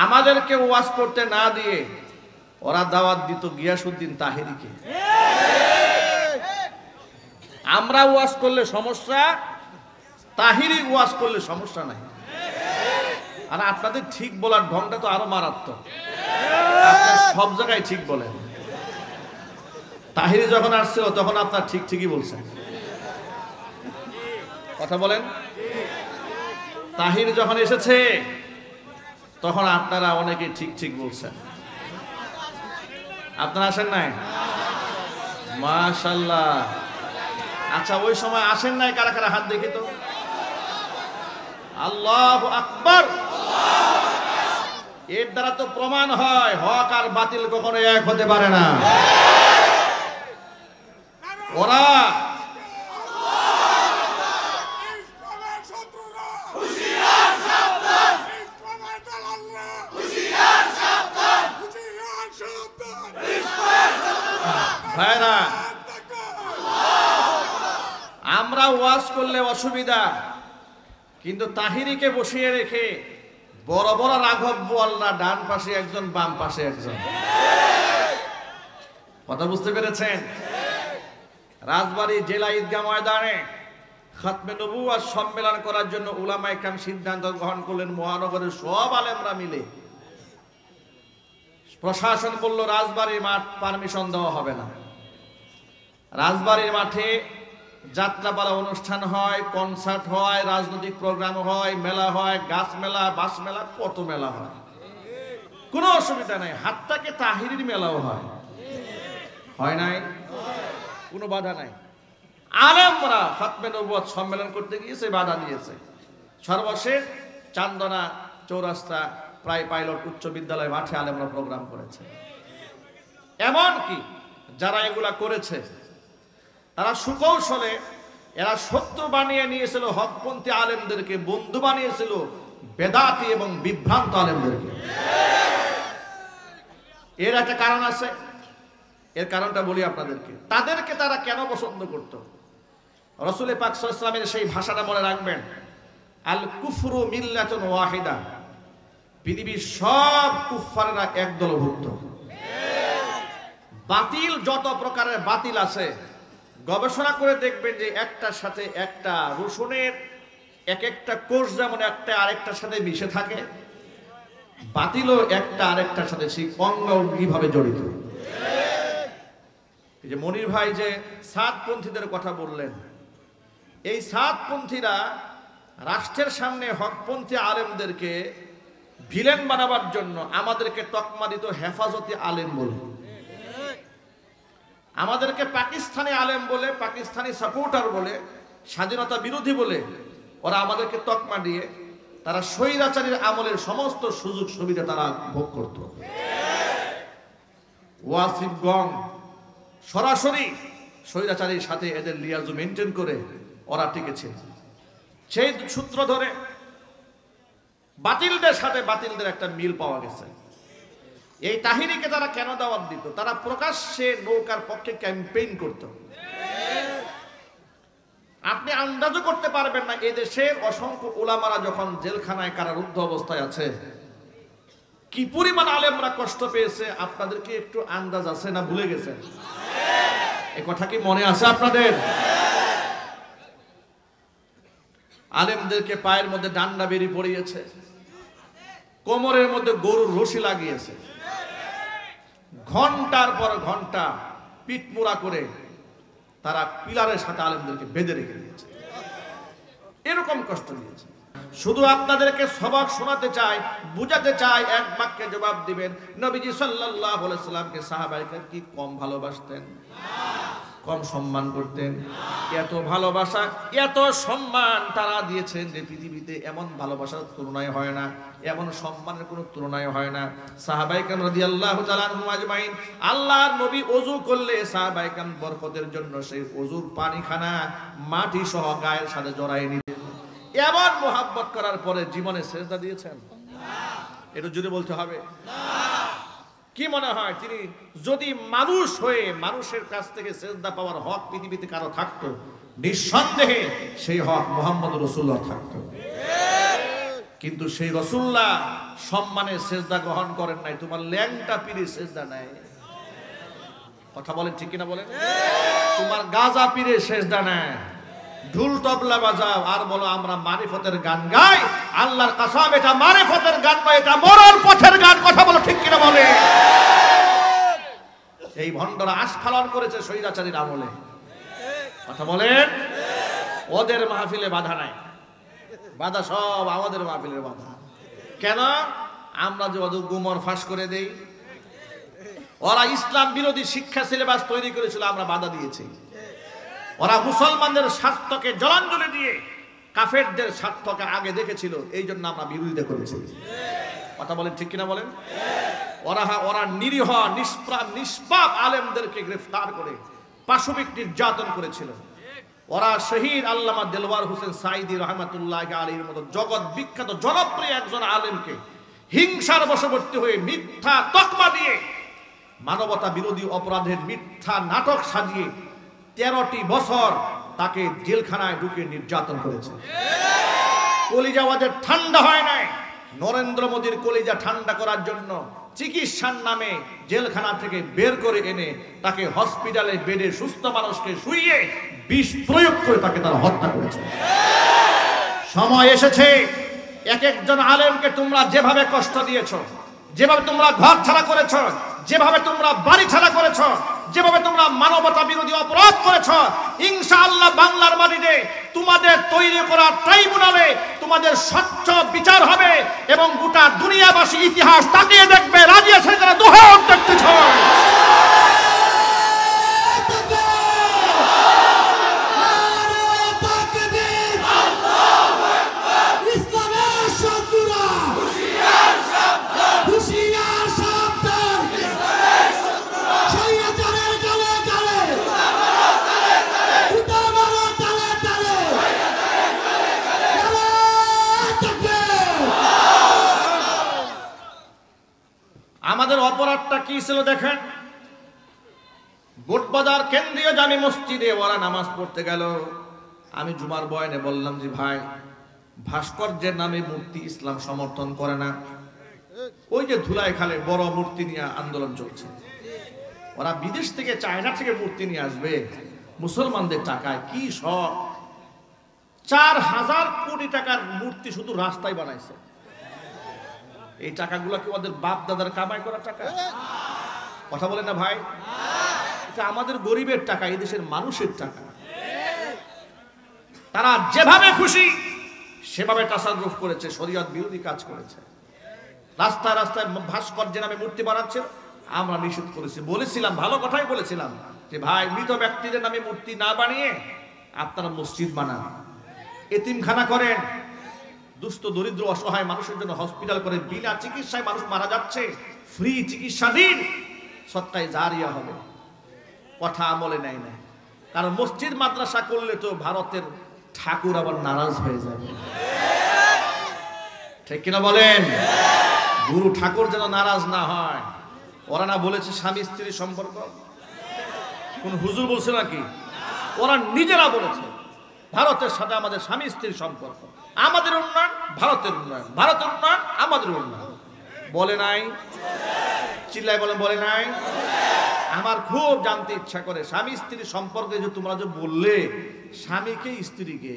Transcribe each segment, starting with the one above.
আমাদেরকে ওয়াজ করতে না দিয়ে ওরা দাওয়াত দিত গিয়াসউদ্দিন তাহেরিকে। আমরা ওয়াজ করলে সমস্যা, তাহিরি ওয়াজ করলে সমস্যা নাই। আর আপনাদের ঠিক বলার ঢংটা তো আরো মারাত্মক, আপনারা সব জায়গায় ঠিক বলেন। তাহিরি যখন আসছিল তখন আপনার ঠিকই বলছেন, কথা বলেন। তাহির যখন এসেছে তখন আপনারা অনেকে ঠিক বলছেন। আপনারা আসেন নাই? মাশাআল্লাহ। আচ্ছা, ওই সময় আসেন নাই কারা কারা? হাত দেখি তো। আল্লাহু আকবার। এর দ্বারা তো প্রমাণ হয় হক আর বাতিল কখনো এক হতে পারে না। ওরা ভাইরা, আমরা ওয়াজ করলে অসুবিধা, কিন্তু তাহিরিকে বসিয়ে রেখে বড় বড় রাঘব বোয়াল্লা ডান পাশে একজন, বাম পাশে একজন। কথা বুঝতে পেরেছেন? রাজবাড়ী জেলা ঈদগাহ ময়দানে খাতমে নবুওয়াত সম্মেলন করার জন্য উলামায়ে কেরাম সিদ্ধান্ত গ্রহণ করলেন। মহানগরের সব আলেমরা মিলে, প্রশাসন বলল রাজবাড়ির মাঠ পারমিশন দেওয়া হবে না। রাজবাড়ির মাঠে যাত্রাপালা অনুষ্ঠান হয়, কনসার্ট হয়, রাজনৈতিক প্রোগ্রাম হয়, মেলা হয়, গাছ মেলা, বাস মেলা, কত মেলা হয়, কোনো অসুবিধা নাই। হাত্তাকে তাহিরির মেলাও হয় নাই, কোনো বাধা নাই। আলেমরা খাতমে নবুওয়াত সম্মেলন করতে গিয়েছে, বাধা দিয়েছে। সর্বশেষ চান্দনা চৌরাস্তা প্রায় পাইলট উচ্চ বিদ্যালয় মাঠে আলেমরা প্রোগ্রাম করেছে। এমনকি যারা এগুলা করেছে তারা সুকৌশলে এরা শত্রু বানিয়ে নিয়েছিল হকপন্থী আলেমদেরকে, বন্ধু বানিয়েছিল বেদাতি এবং বিভ্রান্ত আলেমদেরকে। এর একটা কারণ আছে, এর কারণটা বলি আপনাদেরকে। তাদেরকে তারা কেন পছন্দ করত? রাসূল পাক সাল্লাল্লাহু আলাইহি ওয়াসাল্লামের সেই ভাষাটা মনে রাখবেন, আল কুফরু মিল্লাতুন ওয়াহিদা। পৃথিবীর সব কুফফাররা এক দলভুক্ত। বাতিল যত প্রকারের বাতিল আছে, গবেষণা করে দেখবেন যে একটার সাথে একটা, রসুনের এক একটা কোষ যেমন একটা আরেকটার সাথে মিশে থাকে, বাতিলও একটা আরেকটার সাথে সেই অঙ্গাঙ্গিভাবে জড়িত। এই যে মনির ভাই যে সাতপন্থীদের কথা বললেন, এই সাতপন্থীরা রাষ্ট্রের সামনে হকপন্থী আলেমদেরকে ভিলেন বানাবার জন্য আমাদেরকে তকমা দিত হেফাজতি আলেম বলে, আমাদেরকে পাকিস্তানি আলেম বলে, পাকিস্তানি সাপোর্টার বলে, স্বাধীনতা বিরোধী বলে ওরা আমাদেরকে তকমা দিয়ে তারা স্বৈরাচারীর আমলের সমস্ত সুযোগ সুবিধা তারা ভোগ করত। ওয়াসিফগঞ্জ সরাসরি স্বৈরাচারীর সাথে এদের লিয়াজু মেনটেন করে ওরা টিকেছে। সেই সূত্র ধরে বাতিলদের সাথে বাতিলদের একটা মিল পাওয়া গেছে। এই তাহিরিকে তারা কেন দাওয়াত দিত? তারা প্রকাশ্যে নৌকার পক্ষে ক্যাম্পেইন করত। আপনি আন্দাজও করতে পারবেন না এদেশের অসংখ্য উলামারা যখন জেলখানায় কারারুদ্ধ অবস্থায় আছে, কি পরিমাণ আলেমরা কষ্ট পেয়েছে। আপনাদের কি একটু আন্দাজ আছে না ভুলে গেছেন? এই কথা কি মনে আছে আপনাদের? আলেমদেরকে পায়ের মধ্যে ডান্ডা বেরি পড়িয়েছে, কোমরের মধ্যে গরুর রশি লাগিয়েছে, ঘন্টার পর ঘন্টা পিঠমুড়া করে তারা পিলারের সাথে আলেমদেরকে বেঁধে রেখে দিয়েছে। এরকম কষ্ট দিয়েছে। শুধু আপনাদেরকে সবক শোনাতে চাই, বুঝাতে চাই, এক বাক্যে জবাব দিবেন। নবীজি সাল্লাল্লাহু আলাইহি সাল্লামকে সাহাবায়ে কি কম ভালোবাসতেন? কম সম্মান করতেন? এত ভালোবাসা, এত সম্মান তারা দিয়েছেন যে পৃথিবীতে এমন ভালোবাসার তুলনায় হয় না, এমন সম্মানের কোনো তুলনায় হয় না। সাহাবায়ে কেরাম রাদিয়াল্লাহু তাআলা আনহুম আজমাইন, আল্লাহর নবী ওযু করলে সাহাবায়ে কেরাম বরকতের জন্য সেই ওযুর পানিখানা মাটি সহ গায়ের সাথে জড়ায় নিতেন। এমন মোহাব্বত করার পরে জীবনে সেজদা দিয়েছেন? এটা জুড়ে বলতে হবে না। কি মনে হয় তিনি যদি মানুষ হয়ে মানুষের কাছ থেকে সেজদা পাওয়ার হক পৃথিবীতে কারো থাকতো, নিঃসন্দেহে সেই হক মুহাম্মদ রাসূলুল্লাহ থাকতো। কিন্তু সেই রাসূলুল্লাহ সম্মানের সেজদা গ্রহণ করেন নাই, তোমার ল্যাংটা পীরে সেজদা নাই। কথা বলেন ঠিক কিনা বলেন? তোমার গাজা পীরে সেজদা নাই। ঢুল তবলা বাজাও আর বলো আমরা মারিফতের গান গাই, আল্লাহর কসম এটা মারিফতের গান নয়, এটা মরণ পথের গান। কথা বলো ঠিক কিনা বলে? এই ভণ্ডরা আস্ফালন করেছে স্বৈরাচারীর আমলে। কথা বলেন? ওদের মাহফিলে বাধা নাই, বাধা সব আমাদের মাহফিলের বাধা। কেন? আমরা যে ওদের গুমর ফাঁস করে দেই। ওরা ইসলাম বিরোধী শিক্ষা সিলেবাস তৈরি করেছিল, আমরা বাধা দিয়েছি। ওরা মুসলমানদের স্বার্থকে জলাঞ্জলি দিয়ে কাফেরদের স্বার্থকে আগে দেখেছিল, এই জন্য আমরা বিরোধিতা করেছি। কথা বলেন ঠিক কিনা বলেন? ওরা নিরীহ নিষ্পাপ আলেমদেরকে গ্রেফতার করে পাশবিক নির্যাতন করেছিল। ওরা শহীদ আল্লামা দেলওয়ার হোসেন সাইদি রহমাতুল্লাহ আলাইহির মতো জগৎ বিখ্যাত জনপ্রিয় একজন আলেমকে হিংসার বশবর্তী হয়ে মিথ্যা তকমা দিয়ে মানবতা বিরোধী অপরাধের মিথ্যা নাটক সাজিয়ে 13টি বছর তাকে জেলখানায় ঢুকে নির্যাতন করেছে। কলিজা ওদের ঠান্ডা হয় নাই। নরেন্দ্র মোদীর কলিজা ঠান্ডা করার জন্য চিকিৎসার নামে জেলখানা থেকে বের করে এনে তাকে হসপিটালে বেডে সুস্থ মানুষকে শুইয়ে বিষ প্রয়োগ করে তাকে তারা হত্যা করেছে। সময় এসেছে, এক একজন আলেমকে তোমরা যেভাবে কষ্ট দিয়েছো, যেভাবে তোমরা ঘর ছাড়া করেছো, যেভাবে তোমরা বাড়ি ছাড়া করেছো, যেভাবে তোমরা মানবতা বিরোধী অপরাধ করেছো, ইনশাআল্লাহ বাংলার মাটিতে তোমাদের তৈরি করা ট্রাইব্যুনালে তোমাদের স্বচ্ছ বিচার হবে এবং গোটা দুনিয়াবাসী ইতিহাস তাকিয়ে দেখবে। রাজি আছে যারা? দুহাত দেখতেছ। আমাদের অপরাধটা কি ছিল দেখেন। বোটবাজার কেন্দ্রীয় জামি মসজিদে ওরা নামাজ পড়তে গেল। আমি জুমার বয়ানে বললাম যে ভাই, ভাস্কর্যের নামে মূর্তি ইসলাম সমর্থন করে না। ওই যে ধুলাই খালে বড় মূর্তি নিয়ে আন্দোলন চলছে, ওরা বিদেশ থেকে চায়না থেকে মূর্তি নিয়ে আসবে মুসলমানদের টাকায়। কি সব 4000 কোটি টাকার মূর্তি শুধু রাস্তায় বানাইছে। এই টাকাগুলো কি ওদের বাপ দাদার কামাই করা টাকা? কথা বলে না ভাই? এটা আমাদের গরিবের টাকা, এই দেশের মানুষের টাকা। তারা যেভাবে খুশি সেভাবে তাসাররুফ করেছে, শরীয়ত বিরোধী কাজ করেছে। রাস্তায় রাস্তায় ভাস্কর্যের নামে মূর্তি বানাচ্ছে, আমরা নিষেধ করেছি। বলেছিলাম, ভালো কথাই বলেছিলাম যে ভাই, মৃত ব্যক্তিদের নামে মূর্তি না বানিয়ে আপনারা মসজিদ বানান, এতিমখানা করেন, দুস্থ দরিদ্র অসহায় মানুষের জন্য হসপিটাল করেন, বিনা চিকিৎসায় মানুষ মারা যাচ্ছে, ফ্রি চিকিৎসা দিন, সৎকায় জারিয়া হবে। কথা আমলে নেয় না, কারণ মসজিদ মাদ্রাসা করলে তো ভারতের ঠাকুর আবার নারাজ হয়ে যাবে। ঠিক কিনা বলেন? গুরু ঠাকুর যেন নারাজ না হয়। ওরা না বলেছে স্বামী স্ত্রীর সম্পর্ক? কোন হুজুর বলছে নাকি? ওরা নিজেরা বলেছে ভারতের সাথে আমাদের স্বামী স্ত্রীর সম্পর্ক, আমাদের উন্নয়ন ভারতের উন্নয়ন, ভারতের উন্নয়ন আমাদের উন্নয়ন। বলে নাই? চিল্লায় বলেন, বলে নাই? আমার খুব জানতে ইচ্ছা করে স্বামী স্ত্রীর সম্পর্কে যে তোমরা যে বললে, স্বামীকে স্ত্রীকে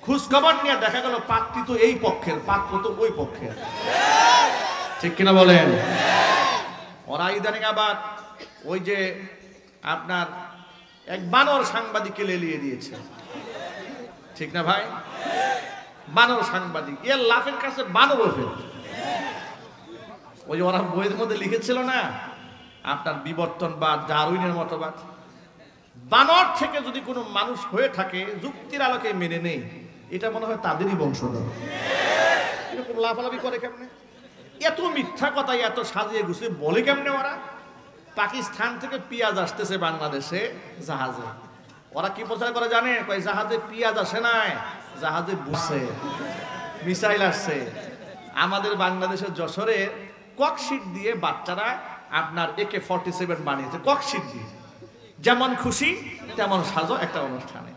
খোঁজ খবর নিয়ে দেখা গেল পাত্রী তো এই পক্ষের, পাত্র তো ওই পক্ষের। ঠিক কিনা বলেন? ওরা ইদানিং আবার ওই যে আপনার এক বানর সাংবাদিককে লেলিয়ে দিয়েছে। ঠিক না ভাই? বানর সাংবাদিক, এর লাফের কাছে বানর ওঠে। ওই যে ওরা বইয়ের মধ্যে লিখেছিল না আপনার বিবর্তনবাদ, ডারউইনের মতবাদ, বানর থেকে যদি কোনো মানুষ হয়ে থাকে যুক্তির আলোকে মেনে নেই, এটা মনে হয় তাদেরই বংশধর। এরকম লাফালাফি করে কেমনে? এত মিথ্যা কথা এত সাজিয়ে গুছিয়ে বলে কেমনে ওরা? পাকিস্তান থেকে পেঁয়াজ আসতেছে বাংলাদেশে জাহাজে, ওরা কি প্রচার করে জানে? কয় জাহাজে পেঁয়াজ আসে নাই, জাহাজে বুঝছে মিসাইল আসছে। আমাদের বাংলাদেশের যশোরে ককশিট দিয়ে বাচ্চারা আপনার AK-47 বানিয়েছে, ককশিট দিয়ে। যেমন খুশি তেমন সাজো একটা অনুষ্ঠানে।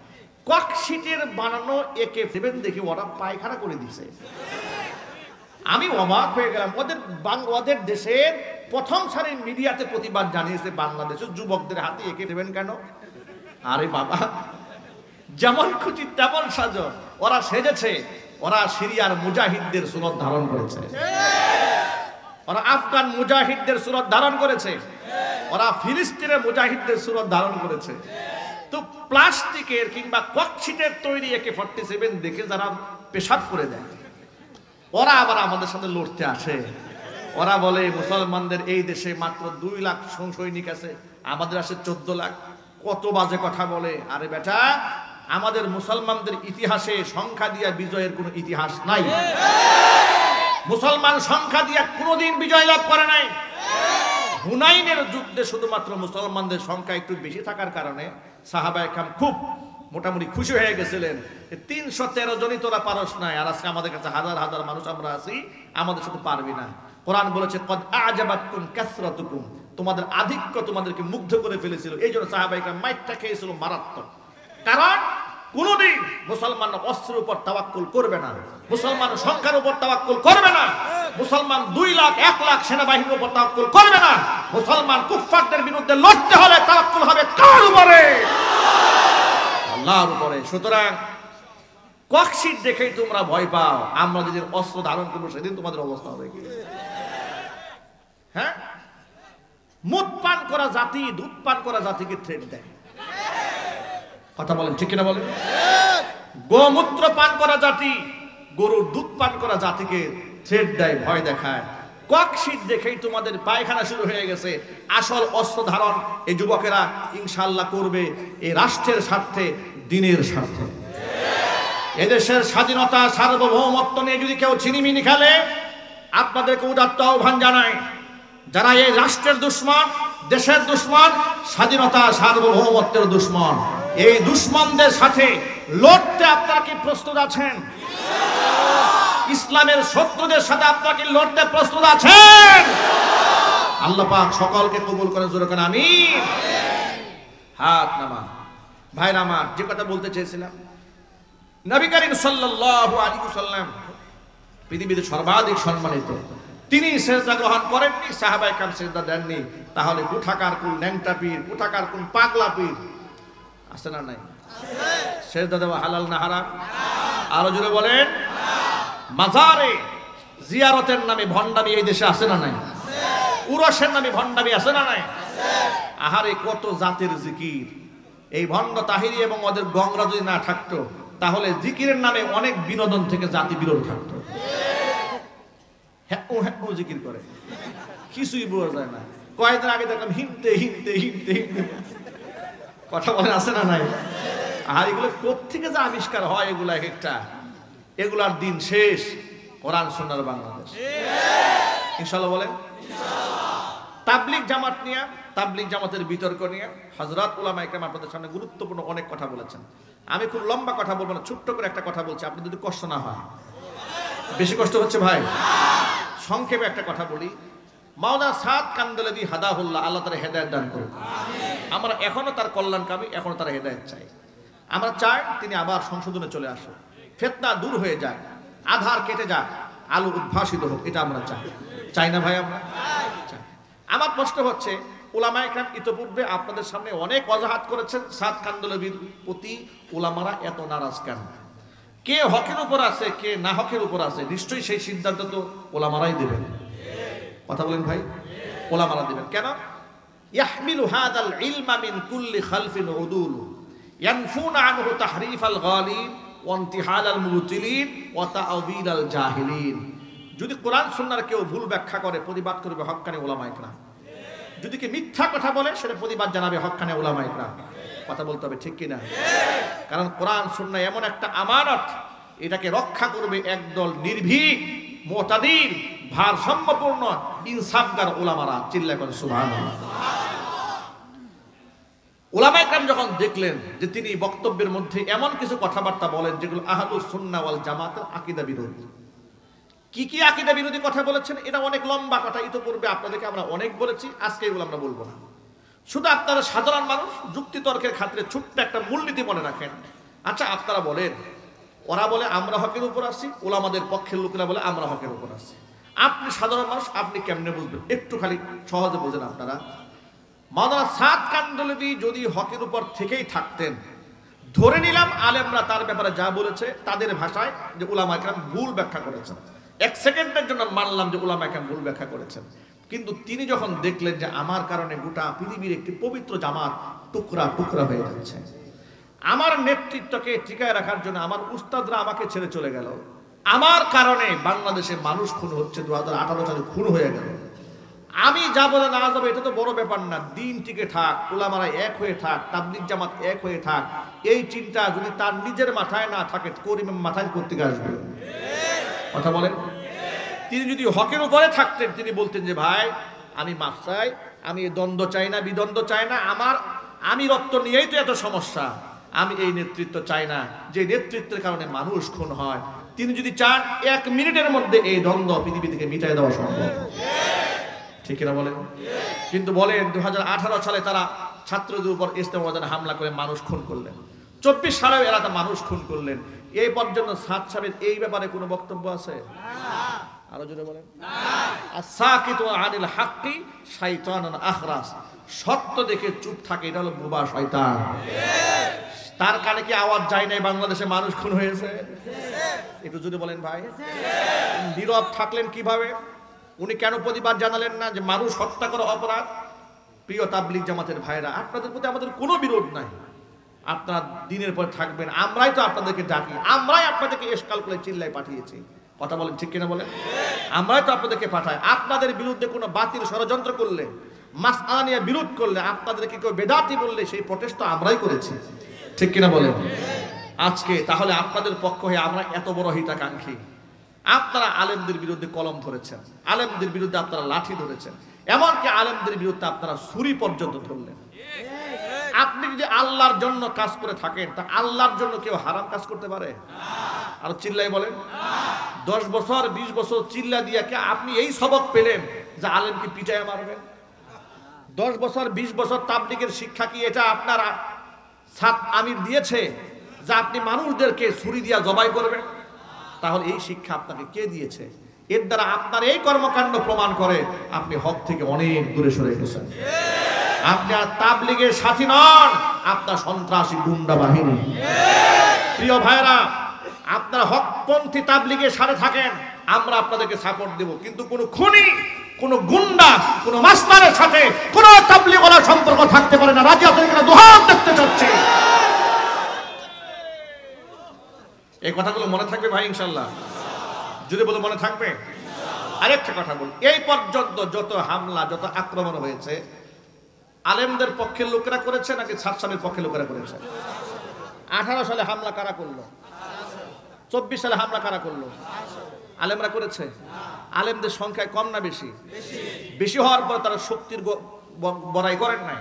ককশিটের বানানো AK-47 দেখে ওরা পায়খানা করে দিছে। আমি অবাক হয়ে গেলাম। ওদের দেশের প্রথম সারির মিডিয়াতে প্রতিবাদ জানিয়েছে বাংলাদেশের যুবকদের হাতে AK-47 কেন? আরে বাবা, যেমন খুশি তেমন সাজো। ওরা সেজেছে, ওরা সিরিয়ার মুজাহিদদের সুরত ধারণ করেছে, ওরা আফগান মুজাহিদদের সুরত ধারণ করেছে, ওরা ফিলিস্তিনের মুজাহিদদের সুরত ধারণ করেছে। তো প্লাস্টিকের কিংবা ককশিটের তৈরি AK-47 দেখে যারা পেশাব করে দেয়, ওরা আবার আমাদের সাথে লড়তে আসে। ওরা বলে মুসলমানদের এই দেশে মাত্র 2 লাখ সৈনিক আছে, আমাদের আসে 14 লাখ। কত বাজে কথা বলে। আরে বেটা, আমাদের মুসলমানদের ইতিহাসে সংখ্যা দিয়া বিজয়ের কোনো ইতিহাস নাই। মুসলমান সংখ্যা দিয়া কোনোদিন বিজয় লাভ করে নাই। হুনাইনের যুদ্ধে শুধুমাত্র মুসলমানদের সংখ্যা একটু বেশি থাকার কারণে সাহাবায়ে কেরাম খুব মোটামুটি খুশি হয়ে গেছিলেন। 313 জনই তোরা পারস নাই, আর আজকে আমাদের কাছে হাজার হাজার মানুষ আমরা আছি, আমাদের সাথে পারবি না। কোরআন বলেছে কদ আজাবাতকুম কাসরাতুকুম, তোমাদের আধিক্য তোমাদেরকে মুগ্ধ করে ফেলেছিল। এই জন্য সাহাবায়ে কেরাম মাইরটা খেয়েছিল মারাত্মক। কারণ কোনদিন মুসলমান অস্ত্রের উপর তাওয়াক্কুল করবে না, মুসলমান সংখ্যার উপর তাওয়াক্কুল করবে না, মুসলমান 2 লাখ 1 লাখ সেনাবাহিনীর উপর তাওয়াক্কুল করবে না। মুসলমান কুফফারদের বিরুদ্ধে লড়তে হলে তাওয়াক্কুল হবে কার উপরে? আল্লাহর উপরে। সুতরাং ককশিট দেখেই তোমরা ভয় পাও। আমরা যেদিন অস্ত্র ধারণ করবো সেদিন তোমাদের অবস্থা হবে কি? হ্যাঁ, মদ পান করা জাতি দুধ পান করা জাতিকে থ্রেট দেয়। কথা বলেন ঠিক কিনা বলেন? গোমূত্র পান করা জাতি গরুর দুধ পান করা জাতিকে থ্রেট দেয়, ভয় দেখায়। ককশিট দেখেই তোমাদের পায়খানা শুরু হয়ে গেছে। আসল অস্ত্র ধারণ এই যুবকেরা ইনশাআল্লাহ করবে এই রাষ্ট্রের স্বার্থে, দিনের স্বার্থে। এদেশের স্বাধীনতা সার্বভৌমত্ব নিয়ে যদি কেউ ছিনিমিনি খেলে, আপনাদেরকে উদাত্ত আহ্বান জানাই, যারা এই রাষ্ট্রের দুশ্মন, দেশের দুশ্মন, স্বাধীনতা সার্বভৌমত্বের দুশ্মন, এই দুশ্মনদের সাথে লড়তে আপনারা কি প্রস্তুত আছেন? ইসলামের শত্রুদের সাথে আপনারা কি লড়তে প্রস্তুত আছেন? আল্লাহ পাক সকলকে কবুল করে, জোরে করে আমিন। হাত নামান। ভাইরা আমার, যে কথা বলতে চেয়েছিলাম, নবী করিম সাল্লাল্লাহু আলাইহি ওয়াসাল্লাম পৃথিবীতে সর্বাধিক সম্মানিত, তিনি সিজদা গ্রহণ করেননি, সাহাবায়ে কেরাম সিজদা দেননি। তাহলে কোথাকার কোন ন্যাংটা পীর, কোথাকার কোন পাগলা পীর আছে না নাই? সিজদা দেওয়া হালাল না হারাম? আরো জোরে বলেন। মাজারে জিয়ারতের নামে ভণ্ডামি এই দেশে আছে না নাই? উরসের নামে ভণ্ডামি আছে না নাই? আহারে কত জাতের জিকির। এই ভণ্ড তাহিরি এবং ওদের গংরা যদি না থাকতো, তাহলে জিকিরের নামে অনেক বিনোদন থেকে জাতি বিরত থাকতো। হ্যাঁ হ্যাঁ জিকির করে, কিছুই বোঝা যায় না। কয়েকদিন আগে দেখলাম হিমতে হিমতে হিমতে হিমতে, কথা বলে আছে না নাই? আর এগুলো কোত্থেকে যে আবিষ্কার হয়, এগুলা এক একটা, এগুলার দিন শেষ। কোরআন সুন্নাহর বাংলাদেশ ইনশাআল্লাহ বলেন। তাবলিগ জামাত নিয়ে, তাবলিগ জামাতের বিতর্ক নিয়ে হযরত উলামায়ে কেরাম আপনাদের সামনে গুরুত্বপূর্ণ অনেক কথা বলেছেন। আমি খুব লম্বা কথা বলবো না, ছোট্ট করে একটা কথা বলছি, আপনি যদি কষ্ট না হয়। বেশি কষ্ট হচ্ছে ভাই? সংক্ষেপে একটা কথা বলি। মাওলানা সাদ কান্দেলাবি হাদাহুল্লাহ, আল্লাহ তাআলা হেদায়েত দান করুন। আমরা এখনো তার কল্যাণকামী, এখনো তার হেদায়েত চাই। আমরা চাই তিনি আবার সংশোধনে চলে আসুন, ফিতনা দূর হয়ে যায়, আধার কেটে যায়, আলো উদ্ভাসিত হোক, এটা আমরা চাই। চাই না ভাই? আমরা চাই। আমার প্রশ্ন হচ্ছে, উলামায়ে কেরাম ইতোপূর্বে আপনাদের সামনে অনেক ওয়াজাহাত করেছেন, সাদ কান্দেলাবির প্রতি উলামারা এত নারাজ কেন? কে হকের উপর আছে, কে না হকের উপর আছে, নিশ্চয়ই সেই সিদ্ধান্ত তো উলামারাই দেবেন। কথা বলেন ভাই, উলামারা দেবেন। কেন? ইয়াহমিলু হাদাল ইলমা মিন কুল্লি খালফিন উদুল ইয়ানফুনা আনহু তাহরিফাল গালিন ওয়া ইনতিহালাল মুবতিলিন ওয়া তা'ওয়িলাল জাহিলিন। যদি কোরআন সুন্নাহর কেউ ভুল ব্যাখ্যা করে, প্রতিবাদ করবে হক্কানি উলামায়ে কেরাম। যদি কি মিথ্যা কথা বলে, সেটা প্রতিবাদ জানাবে হক্কানি উলামায়ে কেরাম। কথা বলতে হবে ঠিক কিনা? কারণ কোরআন সুন্নাহ এমন একটা আমানত, এটাকে রক্ষা করবে একদল নির্ভীক, মুতাদিল, ভারসাম্যপূর্ণ, ইনসাফগার উলামারা। চিল্লায় বলেন সুবহানাল্লাহ। উলামায়ে কেরাম যখন দেখলেন যে তিনি বক্তব্যের মধ্যে এমন কিছু কথাবার্তা বলেন যেগুলো আহলুস সুন্নাহ ওয়াল জামাতের আকীদা বিরোধী। কি কি আকীদা বিরোধী কথা বলেছেন, এটা অনেক লম্বা কথা, ইতোপূর্বে আপনাদেরকে আমরা অনেক বলেছি, আজকে এগুলো আমরা বলবো না। শুধু আপনারা সাধারণ মানুষ যুক্তি তর্কের খাতিরে ছোট্ট একটা মূলনীতি মনে রাখেন। আচ্ছা আপনারা বলেন, ওরা বলে আমরা হকের উপর আছি, ওলামাদের পক্ষের লোকেরা বলে আমরা হকের উপর আছি। আপনি সাধারণ মানুষ, আপনি কেমনে বুঝবেন? একটু খালি সহজে বোঝেন আপনারা। মাওলানা সাদ কান্দলভি যদি হকের উপর থেকেই থাকতেন, ধরে নিলাম আলেমরা তার ব্যাপারে যা বলেছে তাদের ভাষায় যে উলামায়ে কেরাম ভুল ব্যাখ্যা করেছেন, এক সেকেন্ডের জন্য মানলাম যে উলামায়ে কেরাম ভুল ব্যাখ্যা করেছেন। কিন্তু তিনি যখন দেখলেন যে আমার কারণে গোটা পৃথিবীর একটি পবিত্র জামাত টুকরা টুকরা হয়ে যাচ্ছে, আমার নেতৃত্বকে টিকায় রাখার জন্য আমার উস্তাদরা আমাকে ছেড়ে চলে গেল, আমার কারণে বাংলাদেশে মানুষ খুন হচ্ছে, 2018 সালে খুন হয়ে গেল, আমি যা বলে না যাবো এটা তো বড় ব্যাপার না, দিন টিকে থাক, উলামারা এক হয়ে থাক, তাবলীগ জামাত এক হয়ে থাক, এই চিন্তা যদি তার নিজের মাথায় না থাকে করিমের মাথায় করতে আসবে? কথা বলেন। তিনি যদি হকের উপরে থাকতেন তিনি বলতেন যে ভাই আমি মাফ চাই, আমি দ্বন্দ্ব চাই না, বিদ্বন্দ্ব চাই না, আমার আমি রক্ত নিয়েই তো এত সমস্যা, আমি এই নেতৃত্ব চাই না যে নেতৃত্বের কারণে মানুষ খুন হয়। তিনি যদি চান 1 মিনিটের মধ্যে এই দ্বন্দ্ব পৃথিবী থেকে মিটাই দেওয়া সম্ভব, ঠিক না বলেন? কিন্তু বলেন 2018 সালে তারা ছাত্রদের উপর ইজতেমা ময়দানে হামলা করে মানুষ খুন করলেন, 24 সালেও এরা মানুষ খুন করলেন। এই পর্যন্ত সাদ সাহেবের এই ব্যাপারে কোনো বক্তব্য আছে? আরো জোরে বলেন। আসাকিতু আনিল হাক্কি শাইতানুন আখরাস, সত্য দেখে চুপ থাকে এটা হলো বোবা শয়তান। তার কানে কি আওয়াজ যায় নাই বাংলাদেশে মানুষ খুন হয়েছে? একটু জোরে বলেন ভাই। নীরব থাকলেন কিভাবে? উনি কেন প্রতিবাদ জানালেন না যে মানুষ হত্যা করা অপরাধ? প্রিয় তাবলীগ জামাতের ভাইরা, আপনাদের প্রতি আমাদের কোনো বিরোধ নাই, আপনারা দিনের পর থাকবেন, আমরাই তো আপনাদেরকে ডাকি, আমরাই আপনাদেরকে এসকাল করে চিল্লায় পাঠিয়েছি। কথা বলেন, ঠিক কিনা বলেন? আমরাই তো আপনাদেরকে পাঠাই। আপনাদের বিরুদ্ধে কোনো বাতিল ষড়যন্ত্র করলে, মাসআলা নিয়ে বিরোধ করলে, আপনাদেরকে কেউ বেদাতি বললে সেই প্রটেস্ট তো আমরাই করেছি, ঠিক কিনা বলেন? আজকে তাহলে আপনাদের পক্ষ হয়ে আমরা এত বড় হিতাকাঙ্ক্ষী, আপনারা আলেমদের বিরুদ্ধে কলম ধরেছেন, আলেমদের বিরুদ্ধে আপনারা লাঠি ধরেছেন, এমনকি আলেমদের বিরুদ্ধে আপনারা ছুরি পর্যন্ত ধরলেন। আপনি যদি আল্লাহর জন্য কাজ করে থাকেন তা আল্লাহর জন্য কেউ হারাম কাজ করতে পারে? আর চিল্লাই বলেন। 10 বছর 20 বছর চিল্লা দিয়া কে আপনি এই সবক পেলেন যে আলেমকে পিটায় মারবেন? 10 বছর 20 বছর তাবলীগের শিক্ষা কি এটা আপনার ছাদ আমির দিয়েছে যে আপনি মানুষদেরকে ছুরি দিয়া জবাই করবেন? তাহলে এই শিক্ষা আপনাকে কে দিয়েছে? এর দ্বারা আপনার এই কর্মকাণ্ড প্রমাণ করে আপনি হক থেকে অনেক দূরে সরে গেছেন। আপনি আর তাবলীগের সাথী নন, আপনার সন্ত্রাসী গুন্ডা বাহিনী। প্রিয় ভাইরা, আপনারা হকপন্থী তাবলীগের সাথে থাকেন, আমরা আপনাদেরকে সাপোর্ট দেব, কিন্তু কোন খুনি, কোন গুন্ডা, কোন মাস্তারের সাথে কোন তাবলীগওয়ালার সম্পর্ক থাকতে পারে না। রাজি আছেন কিনা? দুহাত দেখতে চাচ্ছি। এই কথাগুলো মনে থাকবে ভাই ইনশাআল্লাহ? যদি বলে মনে থাকবে। আরেকটা কথা বল, এই পর্যন্ত যত হামলা যত আক্রমণ হয়েছে আলেমদের পক্ষের লোকেরা করেছে নাকি ছাত্রদের পক্ষের লোকেরা করেছে? 18 সালে হামলা কারা করলো? 24 সালে হামলা কারা করলো? আলেমরা করেছে। আলেমদের সংখ্যায় কম না বেশি? বেশি হওয়ার পর তারা শক্তির বড়াই করেন নাই,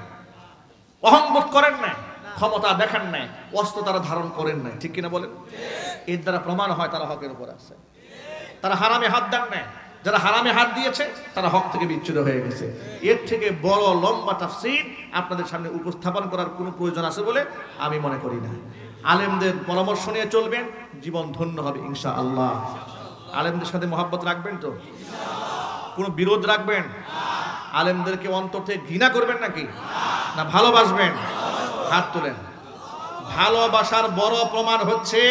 অহংবোধ করেন নাই, ক্ষমতা দেখান নাই, অস্ত্র তারা ধারণ করেন নাই, ঠিক কিনা বলেন? এর দ্বারা প্রমাণ হয় তারা হকের উপর আছে। তারা হারামে হাত দেন নাই, যারা হারামে হাত দিয়েছে তারা হক থেকে বিচ্যুত হয়ে গেছে। এর থেকে বড় লম্বা তাফসীর আপনাদের সামনে উপস্থাপন করার কোনো প্রয়োজন আছে বলে আমি মনে করি না। আলেমদের পরামর্শ নিয়ে চলবেন, জীবন ধন্য হবে ইনশাআল্লাহ। আলেমদের সাথে মহব্বত রাখবেন তো? কোনো বিরোধ রাখবেন? আলেমদেরকে অন্তর থেকে ঘৃণা করবেন নাকি না ভালোবাসবেন? হাত তোলেন। ভালোবাসার বড় প্রমাণ হচ্ছে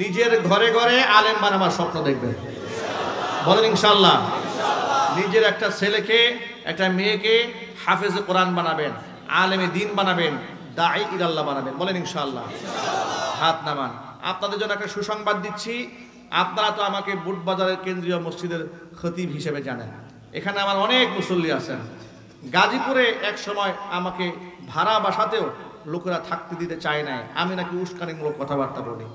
নিজের ঘরে ঘরে আলেম বানাবার স্বপ্ন দেখবেন। বলেন ইনশাআল্লাহ। নিজের একটা ছেলেকে একটা মেয়েকে হাফেজে কোরআন বানাবেন, আলেমে দ্বীন বানাবেন, দাঈ ইলাল্লাহ বানাবেন। বলেন ইনশাআল্লাহ। হাত নামান। আপনাদের জন্য একটা সুসংবাদ দিচ্ছি, আপনারা তো আমাকে বুটবাজারের কেন্দ্রীয় মসজিদের খতিব হিসেবে জানেন, এখানে আমার অনেক মুসল্লি আছেন। গাজীপুরে এক সময় আমাকে ভাড়া বাসাতেও লোকেরা থাকতে দিতে চায় নাই, আমি নাকি উস্কানিমূলক কথাবার্তা বলি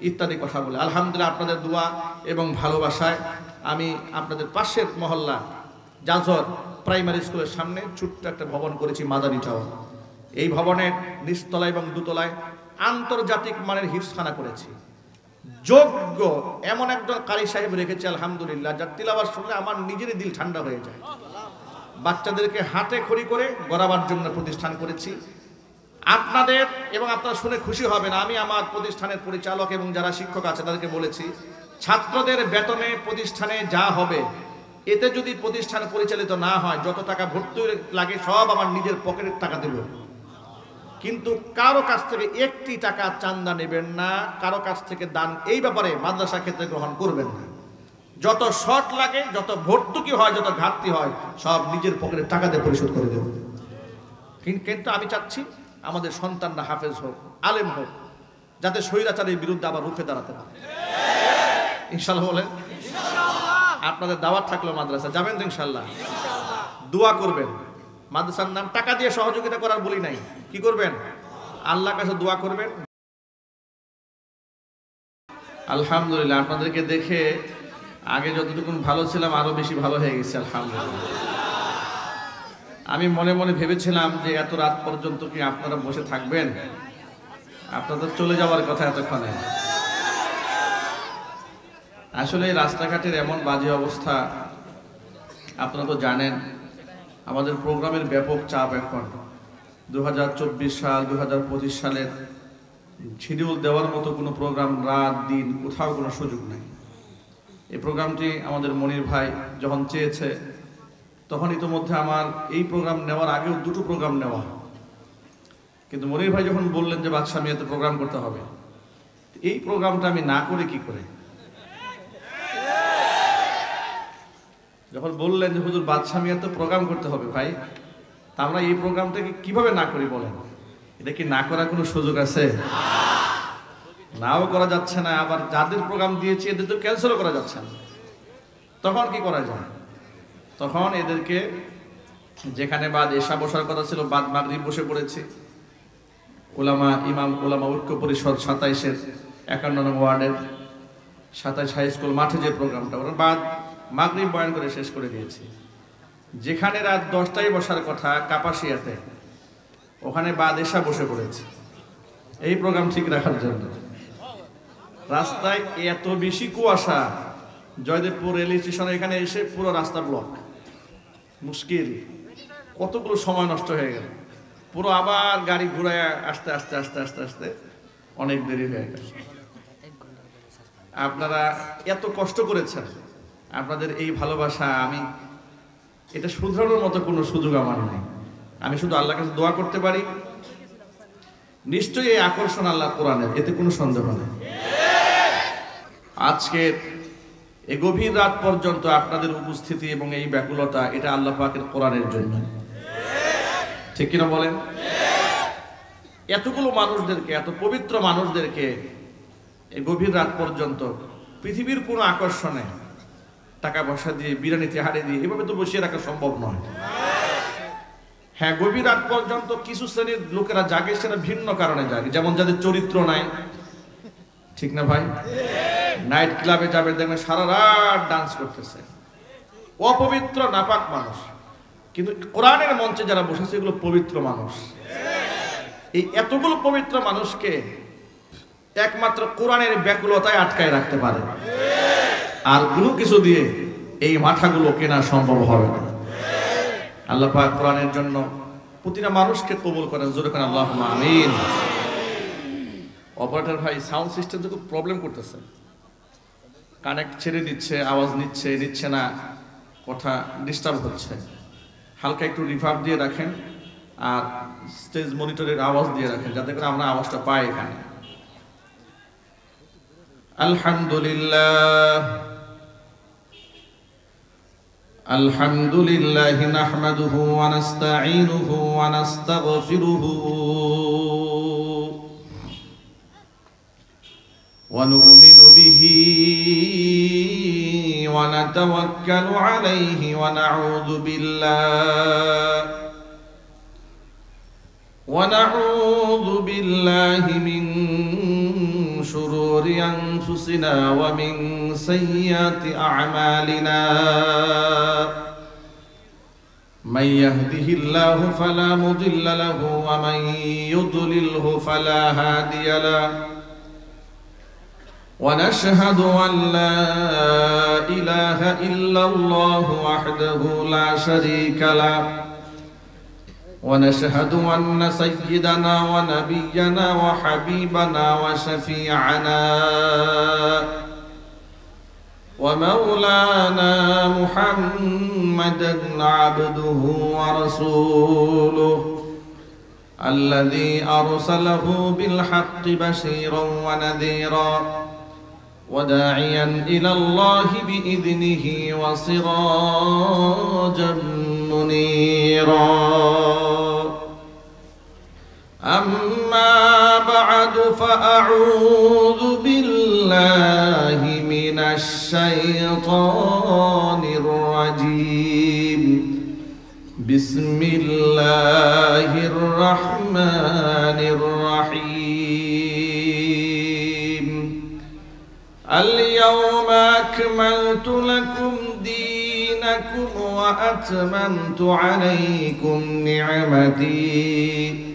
ইত্যাদি কথা বলে। আলহামদুলিল্লাহ আপনাদের দোয়া এবং ভালোবাসায় আমি আপনাদের পাশের মহল্লা জাজর প্রাইমারি স্কুলের সামনে ছোট্ট একটা ভবন করেছি, মাদানী টাওয়ার। এই ভবনের নিচতলায় এবং দোতলায় আন্তর্জাতিক মানের হিফজখানা করেছি। যোগ্য এমন একজন কারি সাহেব রেখেছি আলহামদুলিল্লাহ, যার তিলাওয়াত শুনলে আমার নিজেরই দিল ঠান্ডা হয়ে যায়। বাচ্চাদেরকে হাতে খড়ি করে গড়াবার জন্য প্রতিষ্ঠান করেছি। আপনাদের এবং আপনারা শুনে খুশি হবেন, আমি আমার প্রতিষ্ঠানের পরিচালক এবং যারা শিক্ষক আছে তাদেরকে বলেছি, ছাত্রদের বেতনে প্রতিষ্ঠানে যা হবে, এতে যদি প্রতিষ্ঠান পরিচালিত না হয়, যত টাকা ভর্তি লাগে সব আমার নিজের পকেটের টাকা দেব, কিন্তু কারো কাছ থেকে একটি টাকা চান্দা নেবেন না, কারো কাছ থেকে দান এই ব্যাপারে মাদ্রাসা ক্ষেত্রে গ্রহণ করবেন না। যত শর্ট লাগে, যত ভর্তুকি হয়, যত ঘাটতি হয়, সব নিজের পকেটের টাকা দিয়ে পরিশোধ করে দেব। কিন্তু আমি চাচ্ছি আমাদের সন্তানরা হাফেজ হোক, আলেম হোক, যাতে স্বৈরাচারের বিরুদ্ধে আবার রুখে দাঁড়াতে পারে। ইনশাআল্লাহ বলেন। আপনাদের দাওয়াত থাকলো, মাদ্রাসা যাবেন তো ইনশাআল্লাহ? দোয়া করবেন। মাদ্রাসার নাম টাকা দিয়ে সহযোগিতা করার বলি নাই, কি করবেন? আল্লাহর কাছে দোয়া করবেন। আলহামদুলিল্লাহ, আপনাদেরকে দেখে আগে যতটুকু ভালো ছিলাম আরো বেশি ভালো হয়ে গেছে আলহামদুলিল্লাহ। আমি মনে মনে ভেবেছিলাম যে এত রাত পর্যন্ত কি আপনারা বসে থাকবেন, আপনাদের চলে যাওয়ার কথা এতক্ষণে। আসলে রাস্তাঘাটের এমন বাজে অবস্থা, আপনারা তো জানেন আমাদের প্রোগ্রামের ব্যাপক চাপ। এখন 2024 সাল 2025 সালের শিডিউল দেওয়ার মতো কোনো প্রোগ্রাম রাত দিন কোথাও কোনো সুযোগ নেই। এই প্রোগ্রামটি আমাদের মনির ভাই যখন চেয়েছে, তখন ইতোমধ্যে আমার এই প্রোগ্রাম নেওয়ার আগেও দুটো প্রোগ্রাম নেওয়া, কিন্তু মনির ভাই যখন বললেন যে বাদশা মিয়াতে প্রোগ্রাম করতে হবে, এই প্রোগ্রামটা আমি না করে কি করে, যখন বললেন যে হুজুর বাদশা মিয়াতে প্রোগ্রাম করতে হবে ভাই, তা আমরা এই প্রোগ্রামটাকে কিভাবে না করি বলেন? এটা কি না করার কোনো সুযোগ আছে? নাও করা যাচ্ছে না, আবার যাদের প্রোগ্রাম দিয়েছি এদের তো ক্যান্সেলও করা যাচ্ছে না। তখন কি করা যায়? তখন এদেরকে যেখানে বাদ এশা বসার কথা ছিল, বাদ মাগরিব বসে পড়েছে। ইমাম ওলামা ঐক্য পরিষদ 27-এর 51 নং ওয়ার্ডের 27 হাই স্কুল মাঠে যে প্রোগ্রামটা, ওরা বাদ মাগরিব বয়ান করে শেষ করে দিয়েছে। যেখানে রাত 10টায় বসার কথা কাপাসিয়াতে, ওখানে বাদ এশা বসে পড়েছে এই প্রোগ্রাম ঠিক রাখার জন্য। রাস্তায় এত বেশি কুয়াশা, জয়দেবপুর রেল স্টেশনে এখানে এসে পুরো রাস্তা ব্লক, মুশকিল। কতগুলো সময় নষ্ট হয়ে গেল, পুরো আবার গাড়ি ঘুরায় আস্তে আস্তে আস্তে আস্তে আস্তে অনেক দেরি হয়ে গেল। আপনারা এত কষ্ট করেছেন, আপনাদের এই ভালোবাসা, আমি এটা শুধরানোর মতো কোনো সুযোগ আমার নেই। আমি শুধু আল্লাহর কাছে দোয়া করতে পারি, নিশ্চয়ই এই আকর্ষণ আল্লাহ কোরআনের, এতে কোনো সন্দেহ নেই। আজকে এই গভীর রাত পর্যন্ত আপনাদের উপস্থিতি এবং এই ব্যাকুলতা, এটা আল্লাহ পাকের কোরআনের জন্য, ঠিক কিনা বলেন? এতগুলো মানুষদেরকে, এত পবিত্র মানুষদেরকে এই গভীর রাত পর্যন্ত পৃথিবীর কোনো আকর্ষণে টাকা পয়সা দিয়ে, বিরিয়ানি তেহারি দিয়ে এভাবে তো বসিয়ে রাখা সম্ভব নয়। হ্যাঁ, গভীর রাত পর্যন্ত কিছু শ্রেণীর লোকেরা জাগে, সেটা ভিন্ন কারণে জাগে, যেমন যাদের চরিত্র নাই, ঠিক না ভাই? নাইট ক্লাবে যাবে, দেখবেন সারা রাত ডান্স করতেছে, অপবিত্র নাপাক মানুষ। কিন্তু কোরআনের মঞ্চে যারা বসেছে এগুলো পবিত্র মানুষ। এই এতগুলো পবিত্র মানুষকে একমাত্র কোরআনের ব্যাকুলতায় আটকায় রাখতে পারে, আর কোনো কিছু দিয়ে এই মাথাগুলো কেনা সম্ভব হবে না। আল্লাহ পাক কোরআনের জন্য প্রতিটা মানুষকে কবুল করেন, জোরে করেন আল্লাহুম্মা আমিন। অপারেটর ভাই সাউন্ড সিস্টেম তো খুব প্রবলেম করতেছে, কানেক্ট ছেড়ে দিচ্ছে, আওয়াজ নিচ্ছে না, কথা ডিস্টার্ব হচ্ছে। হালকা একটু রিভার্ব দিয়ে রাখেন, আর স্টেজ মনিটরের আওয়াজ দিয়ে রাখেন, যাতে করে আমরা আওয়াজটা পাই এখানে। আলহামদুলিল্লাহ আলহামদুলিল্লাহি নাহমাদুহু ওয়া নাস্তাঈনুহু ওয়া নাস্তাগফিরুহু ওয়া নু'মিনু বিহি ওয়া নাতাওয়াক্কালু আলাইহি ওয়া নাউযু বিল্লাহি মিন শুরুরি আনফুসিনা ওয়া মিন সাইয়্যাতি আ'মালিনা। من يهده الله فلا مضل له ومن يضلله فلا هادي له ونشهد أن لا إله إلا الله وحده لا شريك له ونشهد أن سيدنا ونبينا وحبيبنا وشفيعنا ومولانا محمدا عبده ورسوله الذي أرسله بالحق بشيرا ونذيرا وداعيا إلى الله بإذنه وسراجا منيرا أما بعد فأعوذ بالله من الشيطان الرجيم بسم الله الرحمن الرحيم اليوم أكملت لكم دينكم وأتممت عليكم نعمتي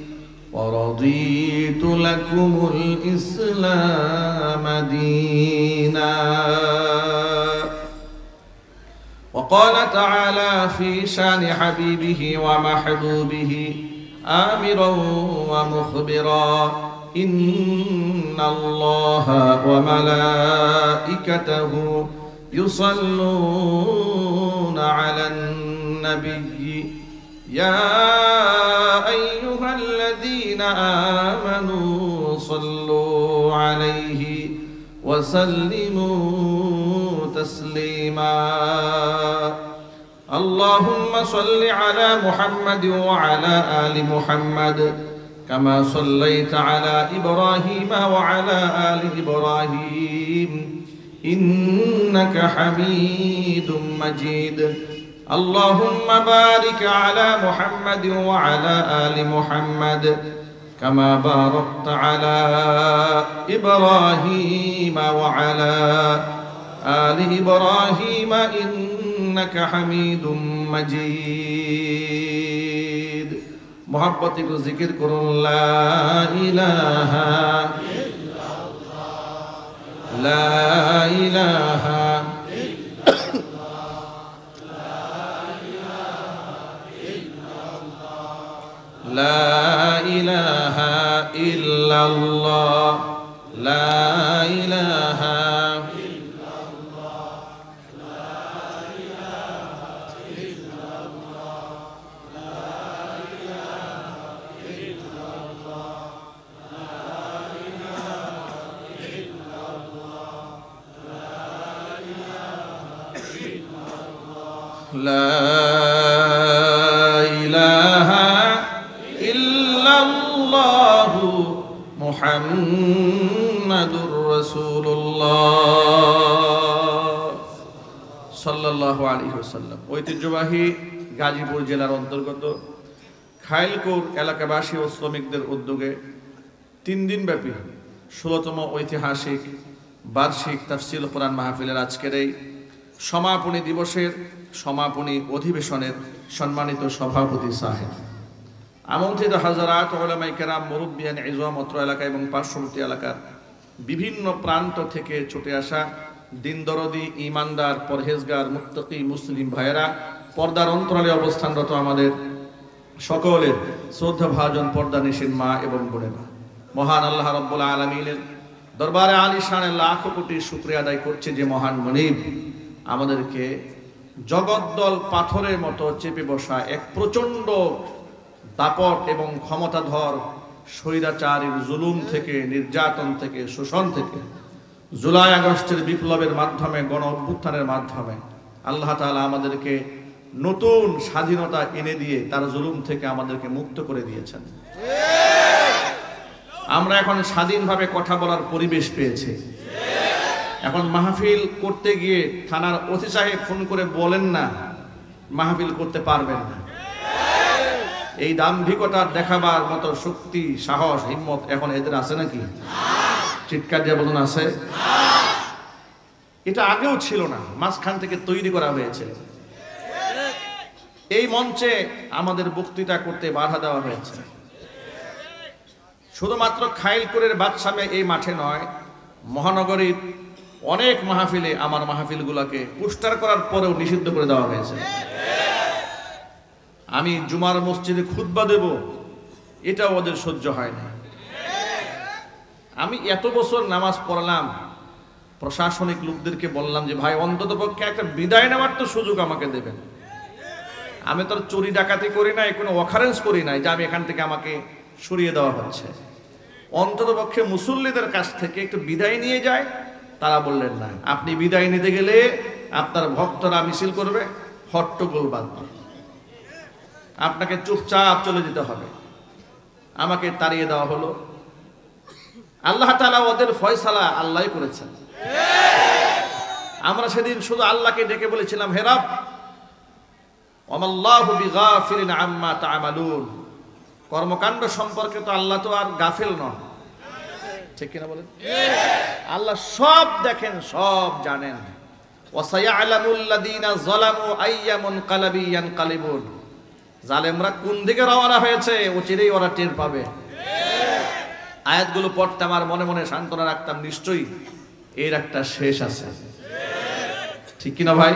ورضيت لكم الإسلام دينا وقال تعالى في شان حبيبه ومحبوبه آمرا ومخبرا إن الله وملائكته يصلون على النبي يا أيها الذين آمنوا صلوا عليه وسلموا تسليما اللهم صل على محمد وعلى آل محمد كما صليت على إبراهيم وعلى آل إبراهيم إنك حميد مجيد اللهم بارك على محمد وعلى آل محمد كما باركت على إبراهيم وعلى آل إبراهيم إنك حميد مجيد محبتك ذكر كرون لا إله إلا الله لا إله لا إله إلا الله لا إله إلا الله لا إله إلا الله لا إله إلا الله لا إله إلا الله لا إله إلا الله لا إله الله محمد رسول الله সাল্লাল্লাহু আলাইহি ওয়াসাল্লাম। ঐতিহ্যবাহী গাজীপুর জেলার অন্তর্গত খাইলপুর এলাকাবাসী ও শ্রমিকদের উদ্যোগে 3 দিনব্যাপী 16তম ঐতিহাসিক বার্ষিক তাফসীর কোরআন মাহফিলের আজকের এই সমাপনী দিবসের সমাপনী অধিবেশনের সম্মানিত সভাপতি সাহেব, আমন্ত্রিত হাজারাত উলামায়ে কেরাম, মুরব্বিয়ান ইজম, অত্র এলাকা এবং পার্শ্ববর্তী এলাকার বিভিন্ন প্রান্ত থেকে ছুটে আসা দিনদরদি, ইমানদার, পরহেজগার, মুত্তাকি মুসলিম ভাইয়েরা, পর্দার অন্তরালে অবস্থানরত আমাদের সকলের শ্রদ্ধাভাজন পর্দানিশীন মা এবং বোনেরা, মহান আল্লাহ রাব্বুল আলামিনের দরবারে আলিশানে লাখো কোটি শুকরিয়া আদায় করছে যে মহান মুনিব আমাদেরকে জগদ্দল পাথরের মতো চেপে বসা এক প্রচণ্ড দাপট এবং ক্ষমতাধর স্বৈরাচারীর জুলুম থেকে, নির্যাতন থেকে, শোষণ থেকে, জুলাই আগস্টের বিপ্লবের মাধ্যমে, গণ অভ্যুত্থানের মাধ্যমে আল্লাহ তাআলা আমাদেরকে নতুন স্বাধীনতা এনে দিয়ে তার জুলুম থেকে আমাদেরকে মুক্ত করে দিয়েছেন। আমরা এখন স্বাধীনভাবে কথা বলার পরিবেশ পেয়েছি। এখন মাহফিল করতে গিয়ে থানার ওসি সাহেব ফোন করে বলেন না মাহফিল করতে পারবেন না। এই দাম্ভিকতা দেখাবার মতো শক্তি, সাহস, হিম্মত এখন এদের আছে নাকি? চিৎকার দিয়ে বলুন আছে। এটা আগেও ছিল না, মাঝখান থেকে তৈরি করা হয়েছে। এই মঞ্চে আমাদের বক্তৃতা করতে বাধা দেওয়া হয়েছে। শুধুমাত্র খাইলপুরের বাদশামে এই মাঠে নয়, মহানগরীর অনেক মাহফিলে আমার মাহফিলগুলোকে পোস্টার করার পরেও নিষিদ্ধ করে দেওয়া হয়েছে। আমি জুমার মসজিদে খুতবা দেব, এটাও ওদের সহ্য হয় না। আমি এত বছর নামাজ পড়লাম, প্রশাসনিক লোকদেরকে বললাম যে ভাই অন্ততপক্ষে একটা বিদায় নেওয়ার তো সুযোগ আমাকে দেবেন। আমি তো চুরি ডাকাতি করি নাই, কোনো অকারেন্স করি নাই যে আমি এখান থেকে আমাকে সরিয়ে দেওয়া হচ্ছে। অন্ততপক্ষে মুসল্লিদের কাছ থেকে একটু বিদায় নিয়ে যায়। তারা বললেন না, আপনি বিদায় নিতে গেলে আপনার ভক্তরা মিছিল করবে, হট্টগোল বাঁধবে, আপনাকে চুপচাপ চলে যেতে হবে। আমাকে তাড়িয়ে দেওয়া হলো। আল্লাহ তাআলা ওদের ফয়সালা আল্লাহই করেছেন। আমরা সেদিন শুধু আল্লাহকে ডেকে বলেছিলাম, হে রব, ওয়ামাল্লাহু বিগাফিরিন আম্মা তা'মালুন। কর্মকাণ্ড সম্পর্কে তো আল্লাহ তো আর গাফিল নন, ঠিক কিনা বলেন? আল্লাহ সব দেখেন, সব জানেন। ওয়াসায়ালামুল লাযিনা যালামু আইয়া মুনকালাবি ইয়ানকালিবুন। জালেমরা কোন দিকে রওনা হয়েছে অচিরেই ওরা টের পাবে। আয়াতগুলো পড়তাম আর মনে মনে সান্ত্বনা রাখতাম, নিশ্চয়ই এর একটা শেষ আছে, ঠিক কিনা ভাই?